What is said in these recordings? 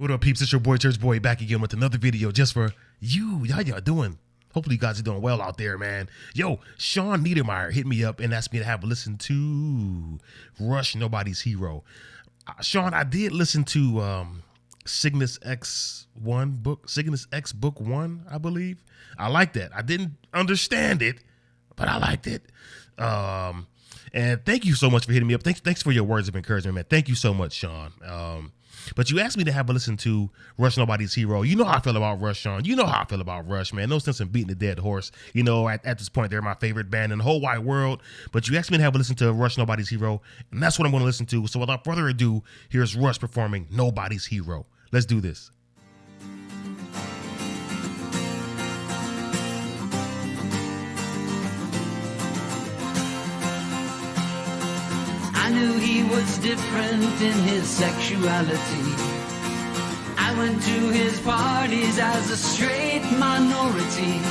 What up, peeps? It's your boy, Church Boy, back again with another video just for you. How y'all doing? Hopefully you guys are doing well out there, man. Yo, Sean Niedermeyer hit me up and asked me to have a listen to Rush, Nobody's Hero. Sean, I did listen to Cygnus X Book 1, I believe. I liked that. I didn't understand it, but I liked it. And thank you so much for hitting me up. Thanks for your words of encouragement, man. Thank you so much, Sean. But you asked me to have a listen to Rush, Nobody's Hero. You know how I feel about Rush, Sean. You know how I feel about Rush, man. No sense in beating a dead horse. You know, at this point, they're my favorite band in the whole wide world. But you asked me to have a listen to Rush, Nobody's Hero, and that's what I'm going to listen to. So without further ado, here's Rush performing Nobody's Hero. Let's do this. I knew he was different in his sexuality. I went to his parties as a straight minority.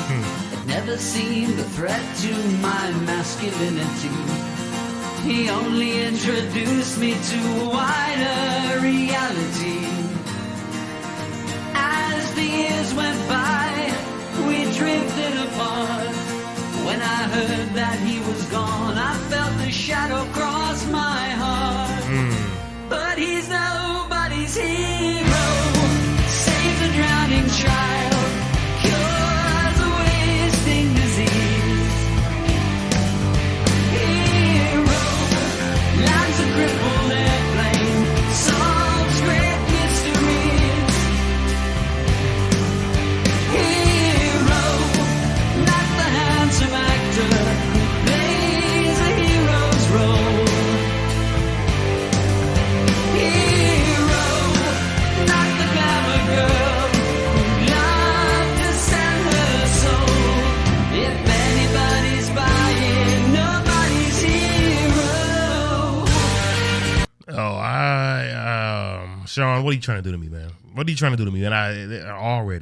It never seemed a threat to my masculinity. He only introduced me to a wider reality. As the years went by, we drifted apart. When I heard that he was gone, I felt the shadow cross my heart. But he's nobody's hero. Saves a drowning child, cures a wasting disease. Hero, lands a crippled airplane, solves great mysteries. Hero, not the handsome actor who plays a hero's role. Hero, not the glamour girl who loved to sell her soul. If anybody's buying, nobody's hero. Sean, what are you trying to do to me, man? What are you trying to do to me? And I'm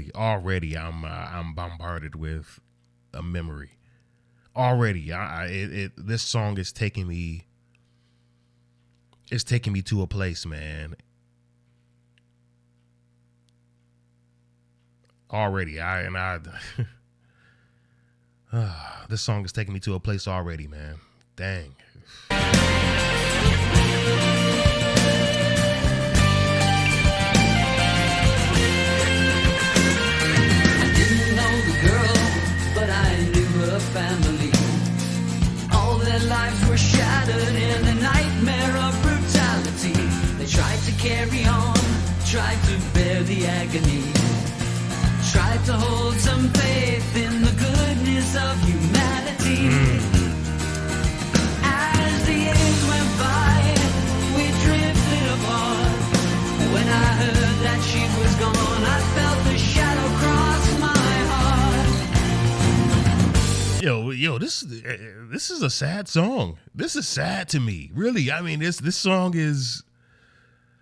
bombarded with a memory. Already, this song is taking me. It's taking me to a place, man. Already, this song is taking me to a place already, man. Dang. Didn't know the girl, but I knew her family. All their lives were shattered in a nightmare of brutality. They tried to carry on, tried to bear the agony, tried to hold some faith in the goodness of humanity. As the years went by, we drifted apart. When I heard that she was gone, I felt the shadow cross my heart. Yo, this is a sad song. This is sad to me, really. I mean, this song is.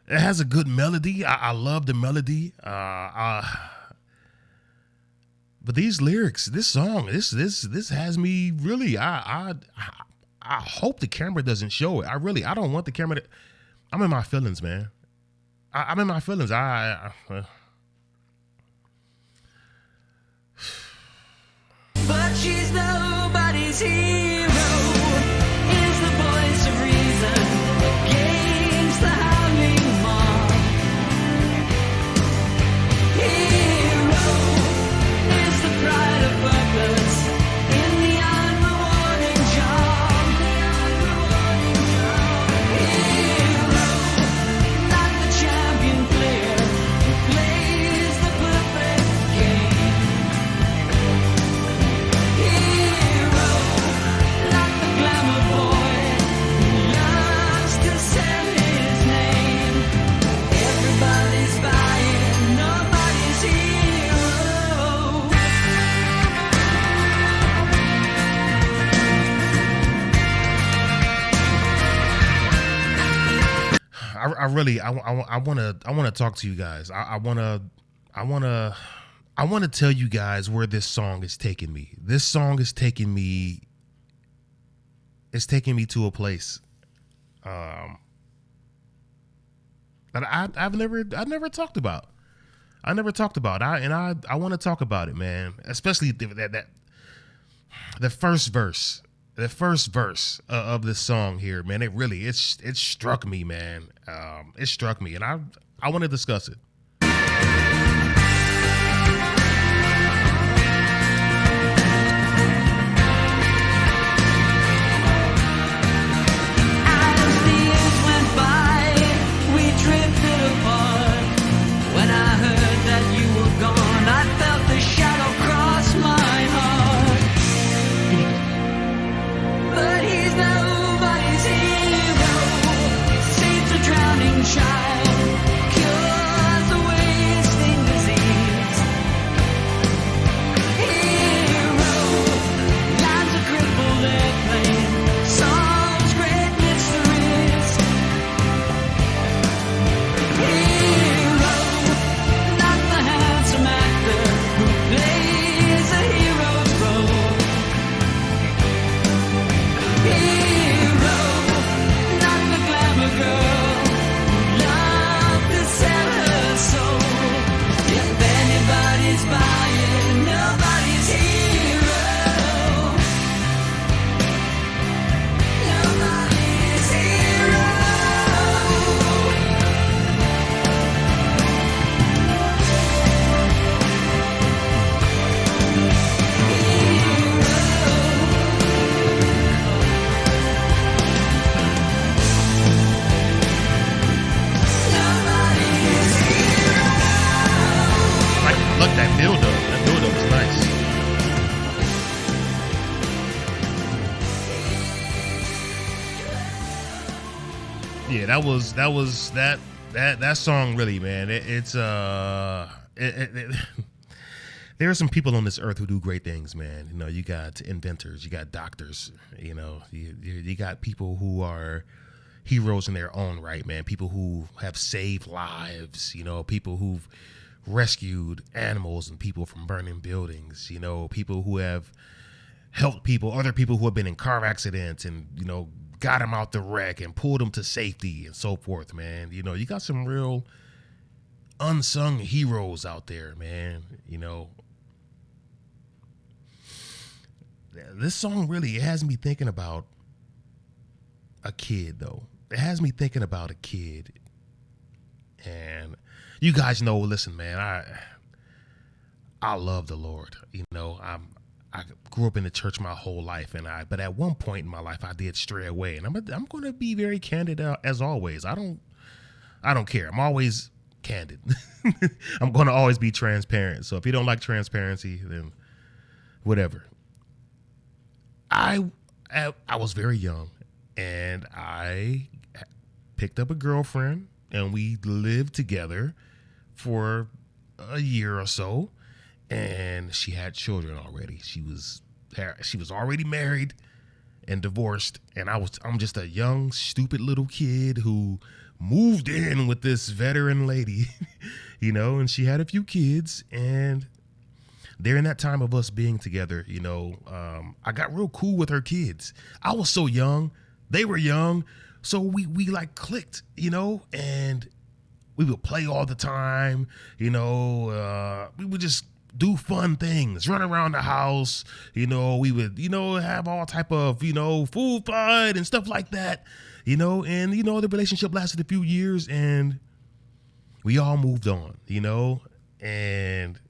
It has a good melody. I love the melody. But these lyrics, this song, this has me really. I hope the camera doesn't show it. I don't want the camera to. I'm in my feelings, man. I'm in my feelings. But she's nobody's hero. Is the voice of reason against the howling mob. Hero is the pride of purpose in the unrewarding job. Hero, not the champion player who plays the perfect game. Hero, not the glamour boy who loves to sell his name. Everybody's buying, nobody's hero. I want to talk to you guys. I want to tell you guys where this song is taking me. This song is taking me. It's taking me to a place that I've never talked about. I never talked about. I want to talk about it, man. Especially the first verse. The first verse of this song here, man. It struck me, man. It struck me, and I want to discuss it. That song really, man. There are some people on this earth who do great things, man. You know, you got inventors, you got doctors, you know, you got people who are heroes in their own right, man. People who have saved lives, you know, people who've rescued animals and people from burning buildings, you know, people who have helped people, other people who have been in car accidents and, you know, got them out the wreck and pulled them to safety and so forth, man. You know, you got some real unsung heroes out there, man. You know, this song really, it has me thinking about a kid, though. It has me thinking about a kid. And you guys know, listen, man, I love the Lord. You know, I grew up in the church my whole life, but at one point in my life, I did stray away, and I'm going to be very candid as always. I don't care. I'm always candid. I'm going to always be transparent. So if you don't like transparency, then whatever. I was very young, and I picked up a girlfriend, and we lived together for a year or so. And she had children already. She was already married and divorced. And I'm just a young, stupid little kid who moved in with this veteran lady, you know, and she had a few kids. And during that time of us being together, you know, I got real cool with her kids. I was so young. They were young. So we like clicked, you know, and we would play all the time, you know, we would just do fun things, run around the house, you know, we would, you know, have all type of, you know, food fight and stuff like that, you know, and, you know, the relationship lasted a few years and we all moved on, you know, and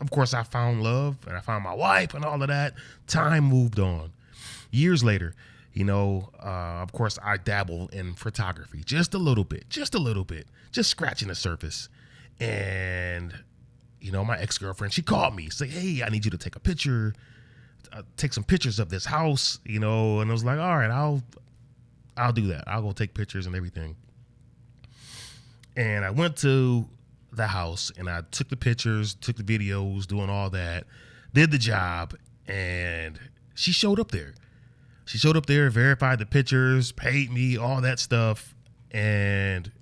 of course I found love and I found my wife and all of that. Time moved on. Years later, you know, of course I dabble in photography just a little bit, just scratching the surface. And you know, my ex-girlfriend, she called me, said, hey, I need you to take a picture, take some pictures of this house, you know, and I was like, all right, I'll do that. I'll go take pictures and everything. And I went to the house and I took the pictures, took the videos, doing all that, did the job, and she showed up there. She showed up there, verified the pictures, paid me, all that stuff, and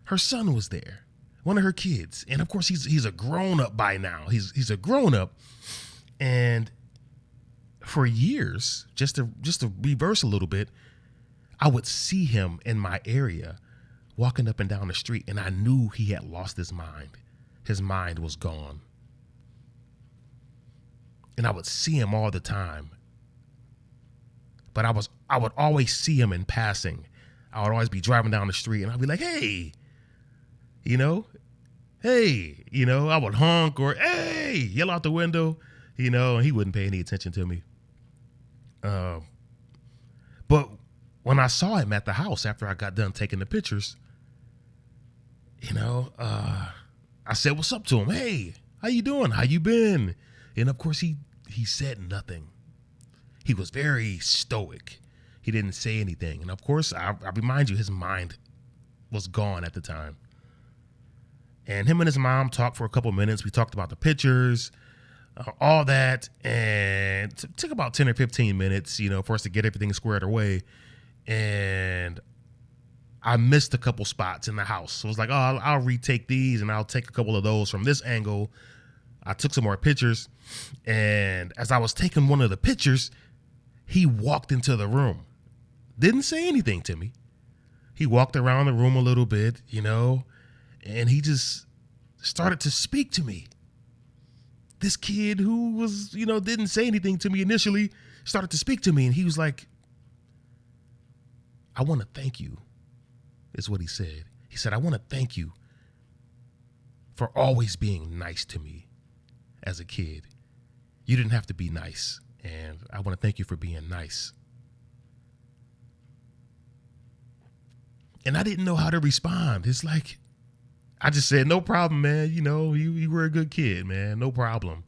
her son was there. One of her kids. And of course he's a grown-up by now. He's a grown-up. And for years, just to reverse a little bit, I would see him in my area walking up and down the street, and I knew he had lost his mind. His mind was gone. And I would see him all the time. But I would always see him in passing. I would always be driving down the street, and I'd be like, hey, you know, hey, you know, I would honk or, hey, yell out the window, you know, and he wouldn't pay any attention to me. But when I saw him at the house after I got done taking the pictures, you know, I said, what's up to him? Hey, how you doing? How you been? And of course, he said nothing. He was very stoic. He didn't say anything. And of course, I remind you, his mind was gone at the time. And him and his mom talked for a couple minutes. We talked about the pictures, all that. And it took about 10 or 15 minutes, you know, for us to get everything squared away. And I missed a couple spots in the house. So I was like, oh, I'll retake these and I'll take a couple of those from this angle. I took some more pictures. And as I was taking one of the pictures, he walked into the room. Didn't say anything to me. He walked around the room a little bit, you know, and he just started to speak to me. This kid who was, you know, didn't say anything to me initially started to speak to me. And he was like, I want to thank you, is what he said. He said, I want to thank you for always being nice to me as a kid. You didn't have to be nice. And I want to thank you for being nice. And I didn't know how to respond. It's like, I just said, no problem, man. You know, you were a good kid, man. No problem.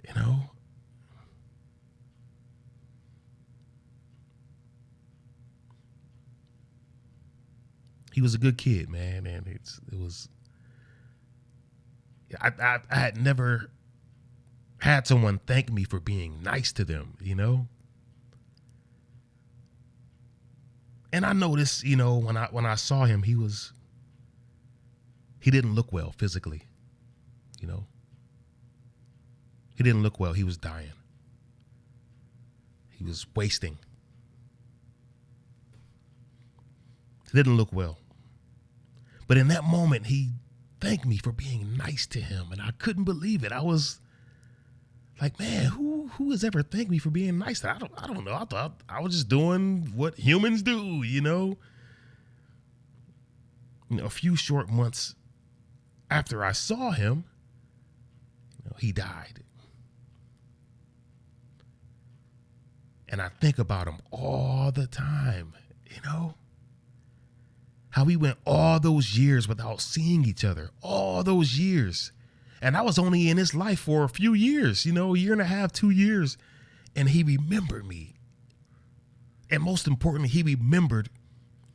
You know? He was a good kid, man. And it was, I had never had someone thank me for being nice to them, you know? And I noticed, you know, when I saw him, he didn't look well physically, you know? He didn't look well. He was dying. He was wasting. He didn't look well. But in that moment, he thanked me for being nice to him. And I couldn't believe it. I was like, man, who has ever thanked me for being nice? I don't know. I thought I was just doing what humans do, you know? You know, a few short months after I saw him, you know, he died. And I think about him all the time, you know? How we went all those years without seeing each other, all those years. And I was only in his life for a few years, you know, a year and a half, 2 years. And he remembered me. And most importantly, he remembered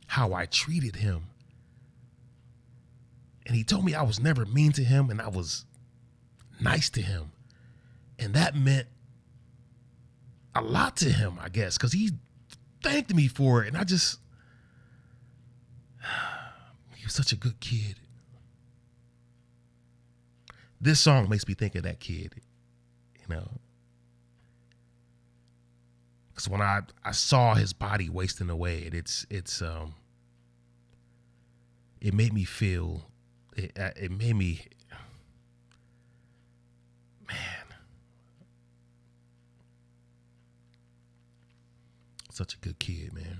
how I treated him. And he told me I was never mean to him and I was nice to him. And that meant a lot to him, I guess, because he thanked me for it. And he was such a good kid. This song makes me think of that kid, you know. Because when I saw his body wasting away, it made me feel, it made me, man, such a good kid, man.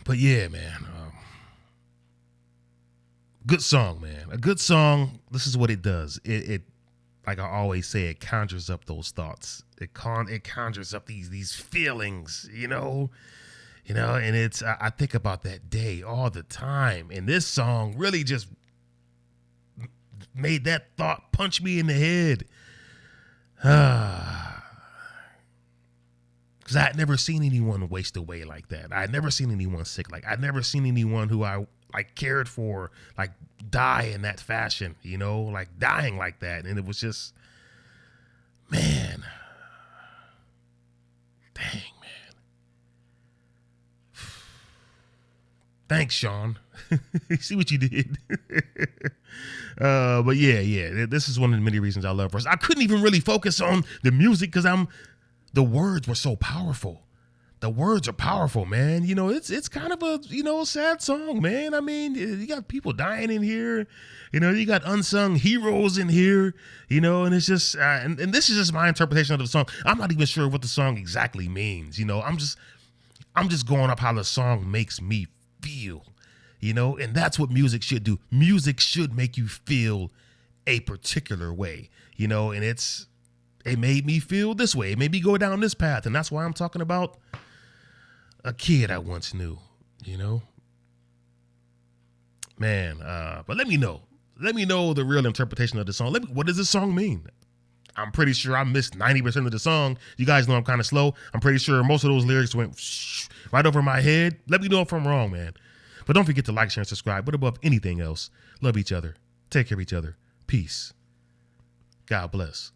But yeah, man, good song, man. A good song. This is what it does. It like I always say, it conjures up those thoughts. It conjures up these feelings, you know. And it's I think about that day all the time. And this song really just made that thought punch me in the head. Because I had never seen anyone waste away like that. I had never seen anyone sick. Like I'd never seen anyone who I cared for, like die in that fashion, you know, like dying like that. And it was just, man, dang, man. Thanks, Sean. See what you did. But yeah, this is one of the many reasons I love Russ. I couldn't even really focus on the music because the words were so powerful. the words are powerful, man. You know, it's kind of a, you know, sad song, man. I mean, you got people dying in here, you know, you got unsung heroes in here, you know, and it's just, and this is just my interpretation of the song. I'm not even sure what the song exactly means, you know. I'm just going up how the song makes me feel, you know, and that's what music should do. Music should make you feel a particular way, you know, and it made me feel this way. It made me go down this path, and that's why I'm talking about a kid I once knew, you know? Man, but let me know the real interpretation of the song. What does this song mean? I'm pretty sure I missed 90% of the song. You guys know I'm kind of slow. I'm pretty sure most of those lyrics went right over my head. Let me know if I'm wrong, man. But don't forget to like, share, and subscribe. But above anything else, love each other. Take care of each other. Peace. God bless.